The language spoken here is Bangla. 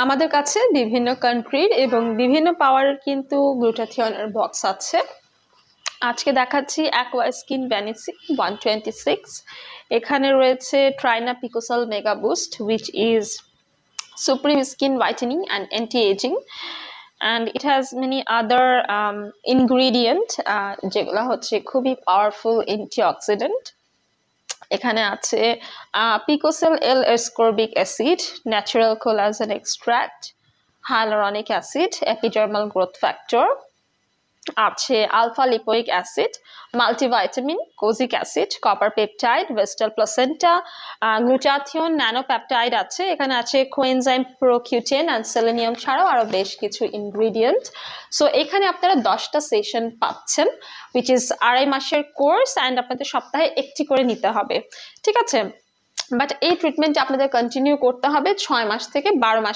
আমাদের কাছে বিভিন্ন কান্ট্রির এবং বিভিন্ন পাওয়ারের কিন্তু গ্লুটাথিয়নের বক্স আছে। আজকে দেখাচ্ছি অ্যাকোয়া স্কিন ভ্যানিসি 126। এখানে রয়েছে ট্রাইনা পিকোসাল mega boost which is supreme skin whitening and anti ageing, and it has many other ingredient যেগুলো হচ্ছে খুবই পাওয়ারফুল অ্যান্টিঅক্সিডেন্ট। এখানে আছে পিকোসেল L ascorbic acid, natural collagen extract, hyaluronic acid, epidermal growth factor, আছে alpha lipoic acid, multivitamin, kojic acid, copper peptide, vestal placenta, glutathione, nanopeptide আছে। এখানে আছে কোএনজাইম প্রোকিউটেন অ্যান্ড সেলেনিয়াম ছাড়াও আরো বেশ কিছু ইনগ্রিডিয়েন্ট। সো এখানে আপনারা 10টা সেশন পাচ্ছেন, উইচ ইজ 2.5 মাসের কোর্স, অ্যান্ড আপনাদের সপ্তাহে একটি করে নিতে হবে, ঠিক আছে? বাট এই ট্রিটমেন্টটা আপনাদের কন্টিনিউ করতে হবে 6 মাস থেকে 12 মাস